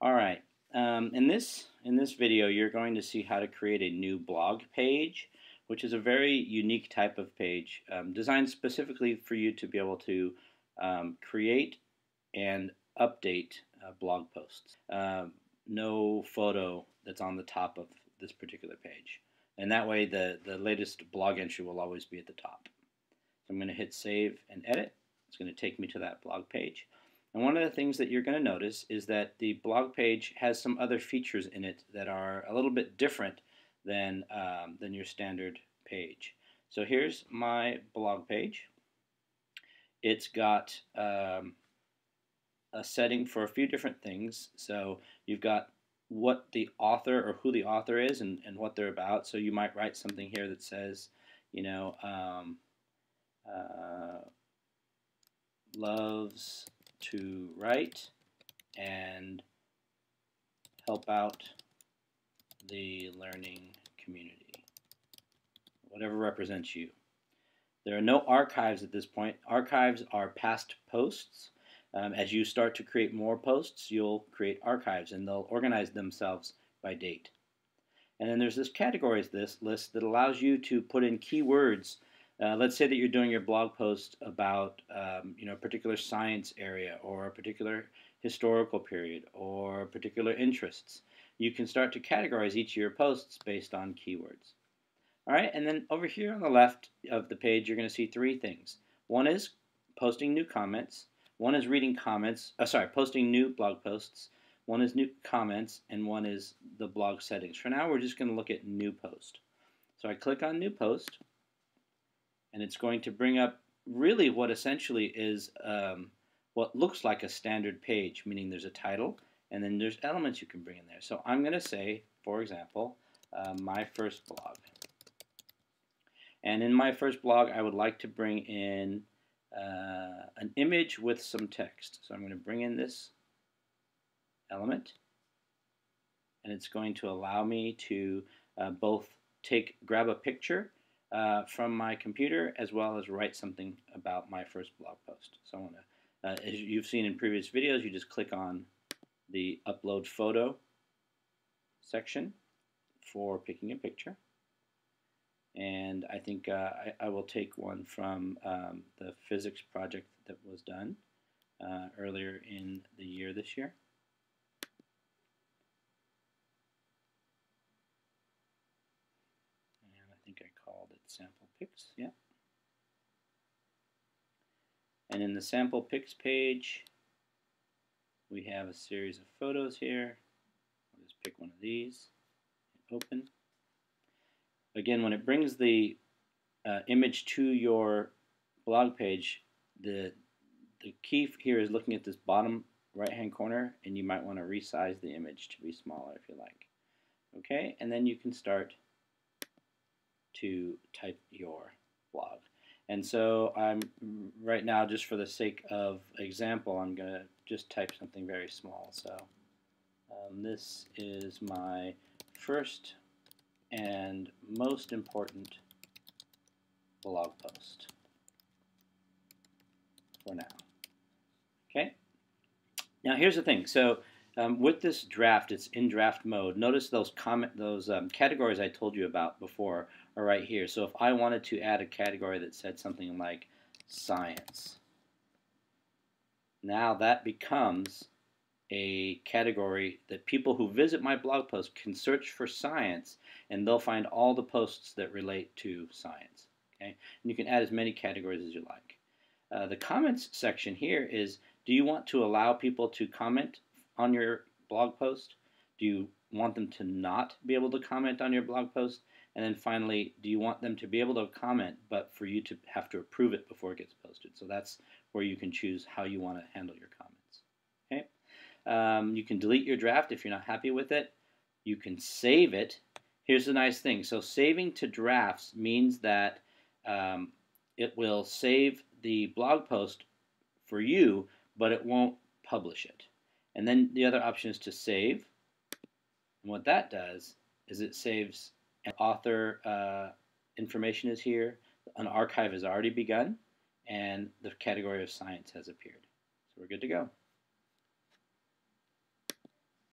All right. In this video, you're going to see how to create a new blog page, which is a very unique type of page designed specifically for you to be able to create and update blog posts. No photo that's on the top of this particular page, and that way the latest blog entry will always be at the top. So I'm going to hit save and edit. It's going to take me to that blog page. And one of the things that you're going to notice is that the blog page has some other features in it that are a little bit different than your standard page. So here's my blog page. It's got a setting for a few different things. So you've got what the author or who the author is and what they're about. So you might write something here that says, you know, loves to write and help out the learning community. Whatever represents you. There are no archives at this point. Archives are past posts. As you start to create more posts, you'll create archives, and they'll organize themselves by date. And then there's this categories list that allows you to put in keywords. Let's say that you're doing your blog post about a particular science area or a particular historical period or particular interests. You can start to categorize each of your posts based on keywords. All right, and then over here on the left of the page, you're going to see three things. One is posting new comments. One is reading comments. Posting new blog posts. One is new comments, and one is the blog settings. For now, we're just going to look at new post. So I click on new post, and it's going to bring up really what essentially is what looks like a standard page, meaning there's a title, and then there's elements you can bring in there. So I'm going to say, for example, my first blog. And in my first blog, I would like to bring in an image with some text. So I'm going to bring in this element, and it's going to allow me to both grab a picture from my computer as well as write something about my first blog post. So I want to, as you've seen in previous videos, you just click on the upload photo section for picking a picture. And I think I will take one from the physics project that was done earlier in the year this year. And I think I called it sample pics, yeah. And in the sample pics page, we have a series of photos here. I'll just pick one of these, open. Again, when it brings the image to your blog page, the key here is looking at this bottom right-hand corner, and you might want to resize the image to be smaller if you like. Okay, and then you can start to type your blog. And so I'm right now, just for the sake of example, I'm going to just type something very small. So this is my first and most important blog post for now. Okay. Now here's the thing. So with this draft, it's in draft mode. Notice those categories I told you about before are right here. So if I wanted to add a category that said something like science, now that becomes a category that people who visit my blog post can search for science, and they'll find all the posts that relate to science. Okay? And you can add as many categories as you like. The comments section here is, do you want to allow people to comment on your blog post? Do you want them to not be able to comment on your blog post? And then finally, do you want them to be able to comment, but for you to have to approve it before it gets posted? So that's where you can choose how you want to handle your comments. Okay? You can delete your draft if you're not happy with it. You can save it. Here's the nice thing. So saving to drafts means that it will save the blog post for you, but it won't publish it. And then the other option is to save. And what that does is it saves an author information is here, an archive has already begun, and the category of science has appeared. So we're good to go.